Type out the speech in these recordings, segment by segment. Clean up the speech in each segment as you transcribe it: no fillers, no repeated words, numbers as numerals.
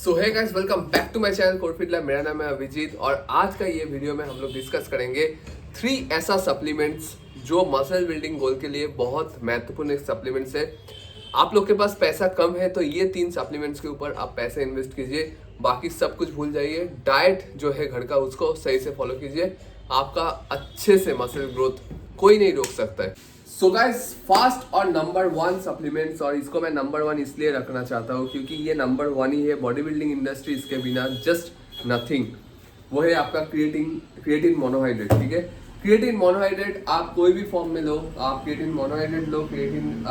So hey guys, welcome back to my channel Code Fit Lab. मेरा नाम है अभिजीत और आज का ये वीडियो में हम लोग डिस्कस करेंगे 3 ऐसा सप्लीमेंट्स जो मसल बिल्डिंग गोल के लिए बहुत महत्वपूर्ण एक सप्लीमेंट्स है। आप लोग के पास पैसा कम है तो ये 3 सप्लीमेंट्स के ऊपर आप पैसे इन्वेस्ट कीजिए, बाकी सब कुछ भूल जाइए। डाइट जो है घर का उसको सही से फॉलो कीजिए, आपका अच्छे से मसल ग्रोथ कोई नहीं रोक सकता है। सो गाइस, फास्ट और नंबर 1 सप्लीमेंट्स, और इसको मैं नंबर 1 इसलिए रखना चाहता हूँ क्योंकि ये नंबर 1 ही है। बॉडी बिल्डिंग इंडस्ट्री इसके बिना जस्ट नथिंग। वो है आपका क्रिएटिन मोनोहाइड्रेट। ठीक है, क्रिएटिन मोनोहाइड्रेट आप कोई भी फॉर्म में लो, आप क्रिएटिन मोनोहाइड्रेट लो, क्रिएटिन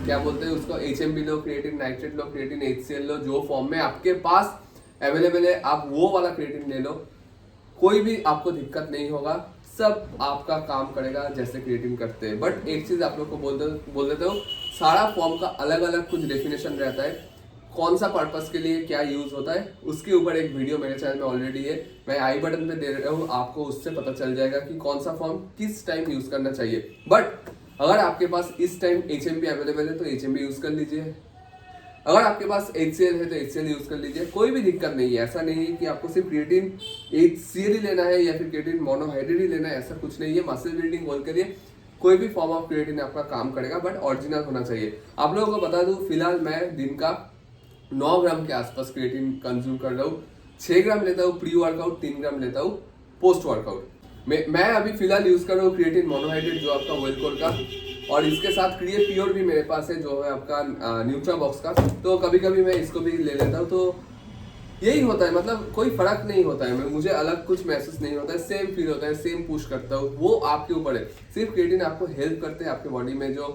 क्या बोलते हैं उसको, HMB लो, क्रिएटिन नाइट्रेट लो, क्रिएटिन HCl लो, जो फॉर्म में आपके पास अवेलेबल है आप वो वाला क्रिएटिन ले लो, कोई भी आपको दिक्कत नहीं होगा, सब आपका काम करेगा जैसे क्रिएटिन करते हैं। बट एक चीज आप लोग को बोल देता हूँ, सारा फॉर्म का अलग अलग कुछ डेफिनेशन रहता है, कौन सा पर्पस के लिए क्या यूज होता है उसके ऊपर एक वीडियो मेरे चैनल में ऑलरेडी है, मैं आई बटन पे दे रहा हूँ, आपको उससे पता चल जाएगा कि कौन सा फॉर्म किस टाइम यूज करना चाहिए। बट अगर आपके पास इस टाइम HMB अवेलेबल है तो HMB यूज कर लीजिए, अगर आपके पास HCl है तो HCl यूज कर लीजिए, कोई भी दिक्कत नहीं है। ऐसा नहीं है कि आपको सिर्फ क्रिएटिन HCl ही लेना है या फिर क्रिएटिन मोनोहाइड्रेट ही लेना है, ऐसा कुछ नहीं है। मसल बिल्डिंग गोल के लिए कोई भी फॉर्म ऑफ क्रिएटिन आपका काम करेगा, बट ओरिजिनल होना चाहिए। आप लोगों को बता दूं, फिलहाल मैं दिन का 9 ग्राम के आसपास क्रिएटिन कंज्यूम कर रहा हूँ। 6 ग्राम लेता हूँ प्री वर्कआउट, 3 ग्राम लेता हूँ पोस्ट वर्कआउट। मैं अभी फिलहाल यूज कर रहा हूँ क्रिएटिन मोनोहाइड्रेट जो आपका वेलकोर का, और इसके साथ क्रिए प्योर भी मेरे पास है जो है आपका न्यूट्रा बॉक्स का। तो कभी कभी मैं इसको भी ले लेता हूँ। तो यही होता है, मतलब कोई फर्क नहीं होता है, मुझे अलग कुछ महसूस नहीं होता है, सेम फील होता है, सेम पुश करता हूँ, वो आपके ऊपर है। सिर्फ क्रिएटिन आपको हेल्प करते हैं आपके बॉडी में जो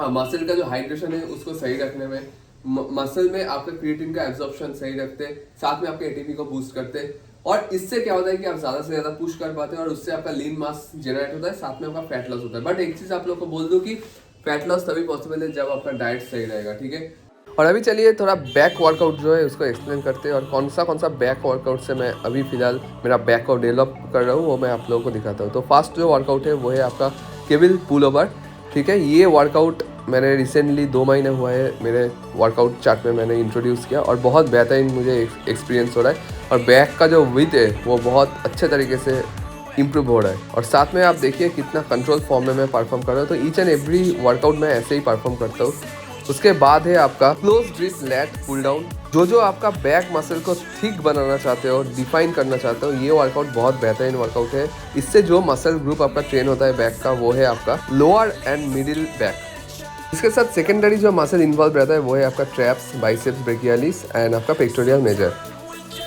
मसल का जो हाइड्रेशन है उसको सही रखने में, मसल में आपका क्रिएटिन का एब्जॉर्प्शन सही रखते हैं, साथ में आपके ATP को बूस्ट करते हैं, और इससे क्या होता है कि आप ज्यादा से ज्यादा पुश कर पाते हैं और उससे आपका लीन मास जनरेट होता है, साथ में आपका फैट लॉस होता है। बट एक चीज आप लोग को बोल दूं कि फैट लॉस तभी पॉसिबल है जब आपका डाइट सही रहेगा। ठीक है, और अभी चलिए थोड़ा बैक वर्कआउट जो है उसको एक्सप्लेन करते हैं, और कौन सा बैक वर्कआउट से मैं अभी फिलहाल मेरा बैक को डेवलप कर रहा हूँ वो मैं आप लोगों को दिखाता हूँ। तो फर्स्ट जो वर्कआउट है वो है आपका केबल पुल ओवर। ठीक है, ये वर्कआउट मैंने रिसेंटली 2 महीने हुआ है मेरे वर्कआउट चार्ट में मैंने इंट्रोड्यूस किया, और बहुत बेहतरीन मुझे एक्सपीरियंस हो रहा है, और बैक का जो विथ है वो बहुत अच्छे तरीके से इम्प्रूव हो रहा है। और साथ में आप देखिए कितना कंट्रोल फॉर्म में मैं परफॉर्म कर रहा हूँ। तो ईच एंड एवरी वर्कआउट मैं ऐसे ही परफॉर्म करता हूँ। उसके बाद है आपका close grip lat pull down, जो आपका बैक मसल को थिक बनाना चाहते हो, डिफाइन करना चाहते हो, ये वर्कआउट बहुत बेहतरीन वर्कआउट है। इससे जो मसल ग्रुप आपका ट्रेन होता है बैक का वो है आपका लोअर एंड मिडिल बैक। इसके साथ सेकेंडरी जो मसल इन्वॉल्व रहता है वो है आपका ट्रैप्स, बाइसेप्स ब्रेकियालिस एंड आपका पेक्टोरियल मेजर।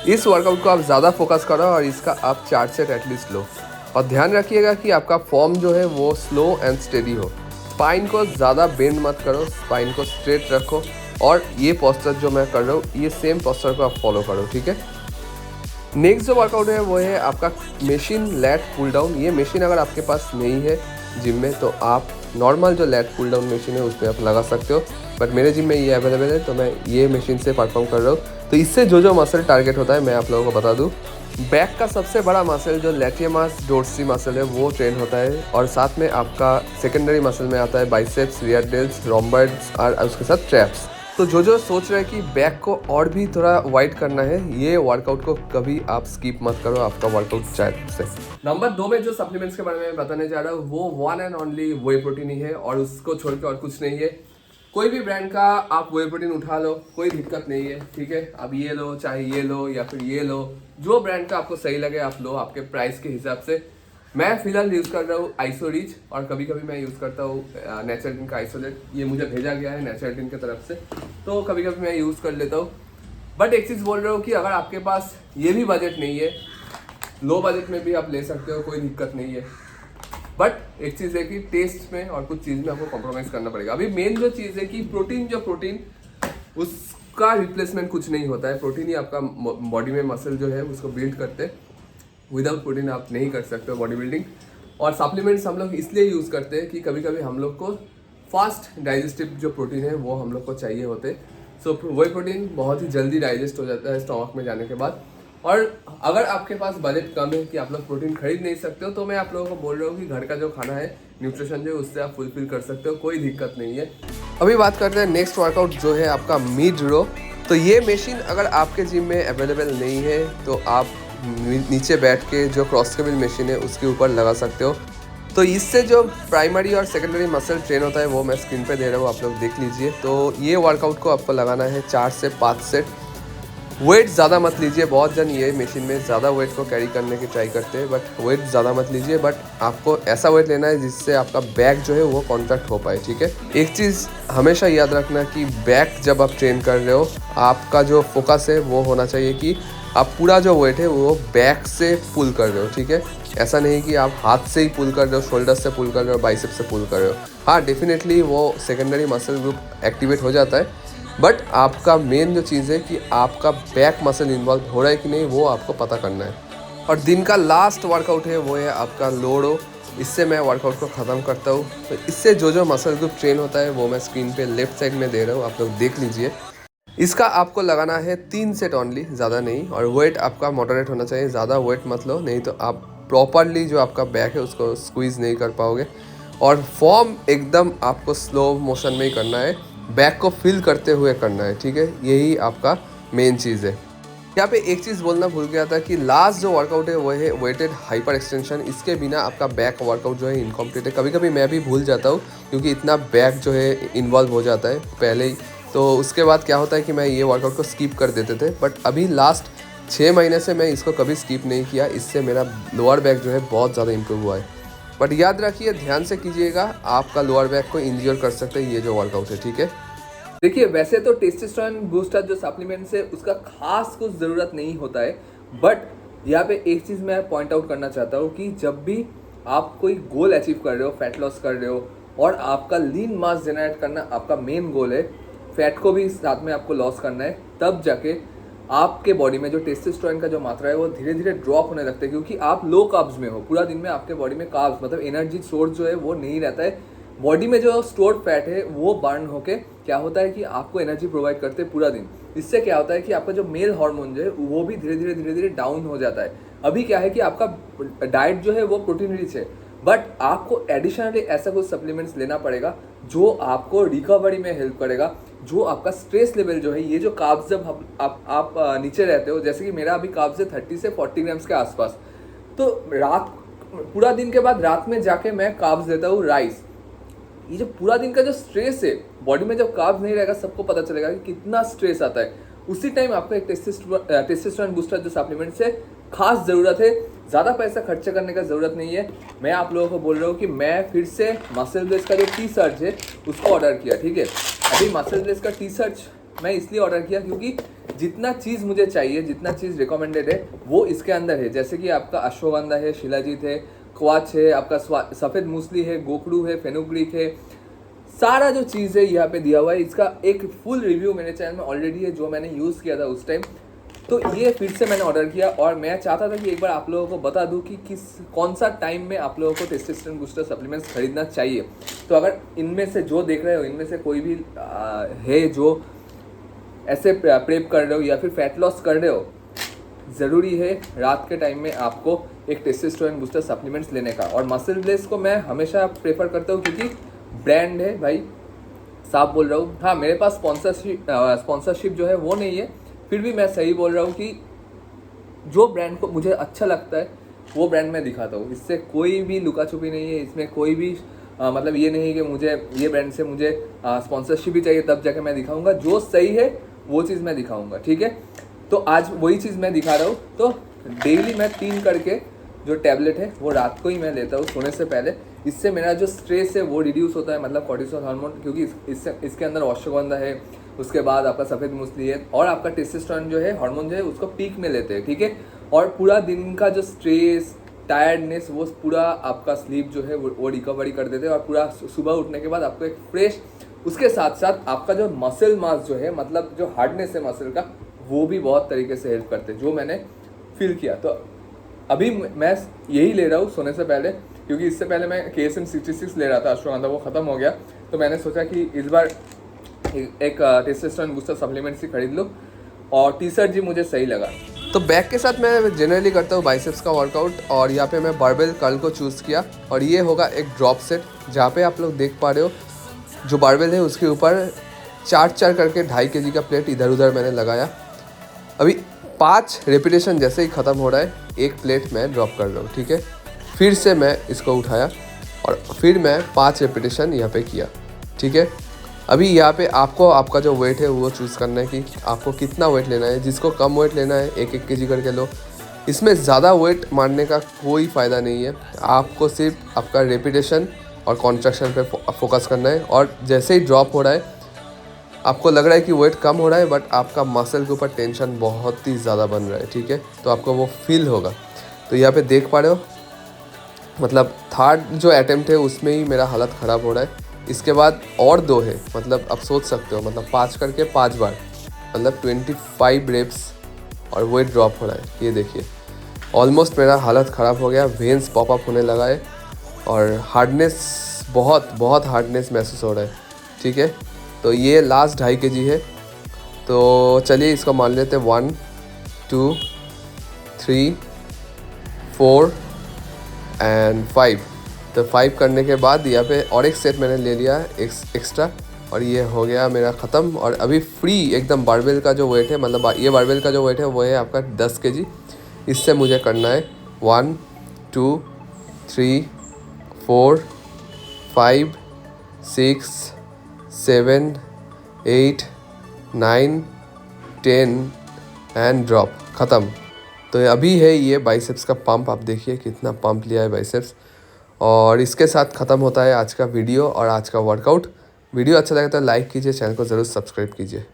इस वर्कआउट को आप ज़्यादा फोकस करो और इसका आप 4 सेट एटलीस्ट लो, और ध्यान रखिएगा कि आपका फॉर्म जो है वो स्लो एंड स्टेडी हो। स्पाइन को ज़्यादा बेंड मत करो, स्पाइन को स्ट्रेट रखो, और ये पोस्चर जो मैं कर रहा हूँ ये सेम पोस्चर को आप फॉलो करो। ठीक है, नेक्स्ट जो वर्कआउट है वो है आपका मशीन लैट पुल डाउन। ये मशीन अगर आपके पास नहीं है जिम में तो आप नॉर्मल जो लैट पुल डाउन मशीन है उसमें आप लगा सकते हो, बट मेरे जिम में ये अवेलेबल है तो मैं ये मशीन से परफॉर्म कर रहा हूँ। तो इससे जो मसल टारगेट होता है मैं आप लोगों को बता दूँ, बैक का सबसे बड़ा मसल जो लैटियमास डोर्सी मसल है वो ट्रेन होता है, और साथ में आपका सेकेंडरी मसल में आता है बाइसेप्स, रियर डेल्स, रोम्बॉइड्स और उसके साथ ट्रैप्स। तो जो सोच रहे हैं कि बैक को और भी थोड़ा वाइड करना है, ये वर्कआउट को कभी आप स्किप मत करो, आपका वर्कआउट चाहे से। नंबर 2 में जो सप्लीमेंट्स के बारे में बताने जा रहा हूँ वो 1 एंड ओनली वे प्रोटीन ही है, और उसको छोड़ के और कुछ नहीं है। कोई भी ब्रांड का आप वे प्रोटीन उठा लो, कोई दिक्कत नहीं है। ठीक है, आप ये लो, चाहे ये लो या फिर ये लो, जो ब्रांड का आपको सही लगे आप लो आपके प्राइस के हिसाब से। मैं फिलहाल यूज़ कर रहा हूँ आइसोरिच, और कभी कभी मैं यूज़ करता हूँ नेचरलिन का आइसोलेट। ये मुझे भेजा गया है नेचरलिन की तरफ से, तो कभी कभी मैं यूज़ कर लेता हूँ। बट एक चीज़ बोल रहा हूँ कि अगर आपके पास ये भी बजट नहीं है, लो बजट में भी आप ले सकते हो, कोई दिक्कत नहीं है। बट एक चीज़ है कि टेस्ट में और कुछ चीज़ में आपको कॉम्प्रोमाइज़ करना पड़ेगा। अभी मेन जो चीज़ है कि प्रोटीन उसका रिप्लेसमेंट कुछ नहीं होता है। प्रोटीन ही आपका बॉडी में मसल जो है उसको बिल्ड करते हैं, विदाउट प्रोटीन आप नहीं कर सकते हो बॉडी बिल्डिंग। और सप्लीमेंट्स हम लोग इसलिए यूज़ करते हैं कि कभी कभी हम लोग को फास्ट डाइजेस्टिव जो प्रोटीन है वो हम लोग को चाहिए होते। सो वही प्रोटीन बहुत ही जल्दी डाइजेस्ट हो जाता है स्टमक में जाने के बाद। और अगर आपके पास बजट कम है कि आप लोग प्रोटीन खरीद नहीं सकते हो, तो मैं आप लोगों को बोल रहा हूँ कि घर का जो खाना है, न्यूट्रिशन जो है उससे आप फुलफिल कर सकते हो, कोई दिक्कत नहीं है। अभी बात करते हैं नेक्स्ट वर्कआउट जो है आपका मिड रो। तो ये मशीन अगर आपके जिम में अवेलेबल नहीं है तो आप नीचे बैठ के जो क्रॉस केबल मशीन है उसके ऊपर लगा सकते हो। तो इससे जो प्राइमरी और सेकेंडरी मसल ट्रेन होता है वो मैं स्क्रीन पे दे रहा हूँ, आप लोग देख लीजिए। तो ये वर्कआउट को आपको लगाना है 4 से 5 सेट। वेट ज़्यादा मत लीजिए, बहुत जन ये मशीन में ज़्यादा वेट को कैरी करने की ट्राई करते हैं, बट वेट ज़्यादा मत लीजिए। बट आपको ऐसा वेट लेना है जिससे आपका बैक जो है वो कॉन्ट्रैक्ट हो पाए, ठीक है। एक चीज़ हमेशा याद रखना कि बैक जब आप ट्रेन कर रहे हो, आपका जो फोकस है वो होना चाहिए कि आप पूरा जो वेट है वो बैक से पुल कर रहे हो, ठीक है। ऐसा नहीं कि आप हाथ से ही पुल कर रहे हो, शोल्डर से पुल कर रहे हो, बाइसेप से पुल कर रहे हो। हाँ, डेफिनेटली वो सेकेंडरी मसल ग्रुप एक्टिवेट हो जाता है, बट आपका मेन जो चीज़ है कि आपका बैक मसल इन्वॉल्व हो रहा है कि नहीं वो आपको पता करना है। और दिन का लास्ट वर्कआउट है वो है आपका लोडो। इससे मैं वर्कआउट को ख़त्म करता हूँ। तो इससे जो मसल ग्रुप ट्रेन होता है वो मैं स्क्रीन पे लेफ्ट साइड में दे रहा हूँ, आप लोग देख लीजिए। इसका आपको लगाना है 3 सेट ओनली, ज़्यादा नहीं। और वेट आपका मॉडरेट होना चाहिए, ज़्यादा वेट मत लो, नहीं तो आप प्रॉपरली जो आपका बैक है उसको स्क्वीज़ नहीं कर पाओगे। और फॉर्म एकदम आपको स्लो मोशन में ही करना है, बैक को फील करते हुए करना है, ठीक है। यही आपका मेन चीज़ है। यहाँ पे एक चीज़ बोलना भूल गया था कि लास्ट जो वर्कआउट है वो है वेटेड हाइपर एक्सटेंशन। इसके बिना आपका बैक वर्कआउट जो है इनकम्प्लीट है। कभी कभी मैं भी भूल जाता हूँ क्योंकि इतना बैक जो है इन्वॉल्व हो जाता है पहले ही। तो उसके बाद क्या होता है कि मैं ये वर्कआउट को स्किप कर देते थे, बट अभी लास्ट 6 महीने से मैं इसको कभी स्किप नहीं किया। इससे मेरा लोअर बैक जो है बहुत ज़्यादा इंप्रूव हुआ है। बट याद रखिए, ध्यान से कीजिएगा, आपका लोअर बैक को इंज्योर कर सकते हैं ये जो वर्कआउट है, ठीक है। देखिए, वैसे तो टेस्टोस्टेरोन बूस्टर जो सप्लीमेंट्स है उसका खास कुछ ज़रूरत नहीं होता है, बट यहाँ पे एक चीज़ मैं पॉइंट आउट करना चाहता हूँ कि जब भी आप कोई गोल अचीव कर रहे हो, फैट लॉस कर रहे हो और आपका लीन मास जनरेट करना आपका मेन गोल है, फैट को भी साथ में आपको लॉस करना है, तब जाके आपके बॉडी में जो टेस्टोस्टेरोन का जो मात्रा है वो धीरे धीरे ड्रॉप होने लगता है। क्योंकि आप लो कार्ब्स में हो, पूरा दिन में आपके बॉडी में कार्ब्स मतलब एनर्जी सोर्स जो है वो नहीं रहता है। बॉडी में जो स्टोर्ड फैट है वो बर्न होके क्या होता है कि आपको एनर्जी प्रोवाइड करते हैं पूरा दिन। इससे क्या होता है कि आपका जो मेल हार्मोन जो है वो भी धीरे धीरे डाउन हो जाता है। अभी क्या है कि आपका डाइट जो है वो प्रोटीन रिच है, बट आपको एडिशनली ऐसा कुछ सप्लीमेंट्स लेना पड़ेगा जो आपको रिकवरी में हेल्प करेगा, जो आपका स्ट्रेस लेवल जो है, ये जो कार्ब्स जब आप नीचे रहते हो, जैसे कि मेरा अभी कार्ब्स है 30 से 40 ग्राम्स के आसपास, तो रात पूरा दिन के बाद रात में जाके मैं कार्ब्स लेता हूँ राइस। ये जो पूरा दिन का जो स्ट्रेस है बॉडी में, जब कार्ब्स नहीं रहेगा सबको पता चलेगा कि कितना स्ट्रेस आता है। उसी टाइम आपको एक टेस्टोस्टेरोन बूस्टर जो सप्लीमेंट्स है खास ज़रूरत है। ज़्यादा पैसा खर्च करने का ज़रूरत नहीं है। मैं आप लोगों को बोल रहा हूँ कि मैं फिर से मसल ब्लेस का जो टी सर्च है उसको ऑर्डर किया, ठीक है। अभी मसल ब्लेस का टी सर्च मैं इसलिए ऑर्डर किया क्योंकि जितना चीज़ मुझे चाहिए, जितना चीज़ रिकमेंडेड है वो इसके अंदर है। जैसे कि आपका अश्वगंधा है, शिलाजीत है, क्वाच है, आपका सफ़ेद मूसली है, गोखरू है, फेनुग्रीक है, सारा जो चीज़ है यहाँ पे दिया हुआ है। इसका एक फुल रिव्यू मेरे चैनल में ऑलरेडी है जो मैंने यूज़ किया था उस टाइम। तो ये फिर से मैंने ऑर्डर किया और मैं चाहता था कि एक बार आप लोगों को बता दूं कि कौन सा टाइम में आप लोगों को टेस्टोस्टेरोन बूस्टर सप्लीमेंट्स खरीदना चाहिए। तो अगर इनमें से जो देख रहे हो, इनमें से कोई भी है जो ऐसे प्रेप कर रहे हो या फिर फैट लॉस कर रहे हो, ज़रूरी है रात के टाइम में आपको एक टेस्टोस्टेरोन बूस्टर सप्लीमेंट्स लेने का। और मसल ब्लेस को मैं हमेशा प्रेफर करता हूँ क्योंकि ब्रांड है भाई, साफ बोल रहा हूँ। हाँ, मेरे पास स्पॉन्सरशिप जो है वो नहीं है, फिर भी मैं सही बोल रहा हूँ कि जो ब्रांड को मुझे अच्छा लगता है वो ब्रांड मैं दिखाता हूँ। इससे कोई भी लुका छुपी नहीं है, इसमें कोई भी मतलब ये नहीं कि मुझे ये ब्रांड से मुझे स्पॉन्सरशिप ही चाहिए तब जाके मैं दिखाऊंगा। जो सही है वो चीज़ मैं दिखाऊंगा, ठीक है। तो आज वही चीज़ मैं दिखा रहा हूँ। तो डेली मैं 3 करके जो टैबलेट है वो रात को ही मैं लेता हूँ सोने से पहले। इससे मेरा जो स्ट्रेस है वो रिड्यूस होता है, मतलब कॉर्टिसोल हार्मोन, क्योंकि इसके अंदर अश्वगंधा है, उसके बाद आपका सफ़ेद मूसली है और आपका टेस्टोस्टेरोन जो है हार्मोन जो है उसको पीक में लेते हैं, ठीक है। और पूरा दिन का जो स्ट्रेस, टायर्डनेस, वो पूरा आपका स्लीप जो है वो रिकवरी कर देते हैं और पूरा सुबह उठने के बाद आपको एक फ्रेश, उसके साथ साथ आपका जो मसल मास जो है, मतलब जो हार्डनेस है मसल का, वो भी बहुत तरीके से हेल्प करते हैं, जो मैंने फील किया। तो अभी मैं यही ले रहा हूँ सोने से पहले, क्योंकि इससे पहले मैं KSM 66 ले रहा था अश्वगंधा, वो ख़त्म हो गया। तो मैंने सोचा कि इस बार एक टेस्टोस्टेरोन बूस्टर सप्लीमेंट्स ही खरीद लो और टी शर्ट जी मुझे सही लगा। तो बैक के साथ मैं जनरली करता हूँ बाइसेप्स का वर्कआउट, और यहाँ पे मैं बारबेल कर्ल को चूज़ किया और ये होगा एक ड्रॉप सेट, जहाँ पे आप लोग देख पा रहे हो जो बारबेल है उसके ऊपर 4 करके 2.5 kg का प्लेट इधर उधर मैंने लगाया। अभी 5 रेपिटेशन जैसे ही ख़त्म हो रहा है, एक प्लेट मैं ड्रॉप कर रहा हूँ, ठीक है। फिर से मैं इसको उठाया और फिर मैं 5 रेपिटेशन यहाँ पे किया, ठीक है। अभी यहाँ पे आपको आपका जो वेट है वो चूज़ करना है कि आपको कितना वेट लेना है। जिसको कम वेट लेना है 1-1 kg करके लो। इसमें ज़्यादा वेट मारने का कोई फ़ायदा नहीं है, आपको सिर्फ आपका रेपिटेशन और कॉन्ट्रैक्शन पे फोकस करना है। और जैसे ही ड्रॉप हो रहा है, आपको लग रहा है कि वेट कम हो रहा है, बट आपका मसल के ऊपर टेंशन बहुत ही ज़्यादा बन रहा है, ठीक है। तो आपको वो फील होगा। तो यहाँ पे देख पा रहे हो, मतलब 3rd जो अटेम्प्ट है उसमें ही मेरा हालत ख़राब हो रहा है। इसके बाद और 2 है, मतलब आप सोच सकते हो, मतलब 5 करके 5 बार, मतलब 25 रेप्स और वेट ड्रॉप हो रहा है। ये देखिए, ऑलमोस्ट मेरा हालत ख़राब हो गया, वेन्स पॉपअप होने लगा है और हार्डनेस, बहुत हार्डनेस महसूस हो रहा है, ठीक है। तो ये लास्ट 2.5 kg है। तो चलिए इसको मान लेते हैं 1 2 3 4 एंड 5। तो 5 करने के बाद यहाँ पे और एक सेट मैंने ले लिया एक्स्ट्रा और ये हो गया मेरा ख़त्म। और अभी फ्री एकदम बारबेल का जो वेट है, मतलब ये बारबेल का जो वेट है वो है आपका 10 kg। इससे मुझे करना है 1 2 3 4 5 6 7 8 9 10 एंड ड्रॉप, ख़त्म। तो अभी है ये बाइसेप्स का पंप, आप देखिए कितना पंप लिया है बाइसेप्स। और इसके साथ ख़त्म होता है आज का वीडियो और आज का वर्कआउट। वीडियो अच्छा लगे तो लाइक कीजिए, चैनल को ज़रूर सब्सक्राइब कीजिए।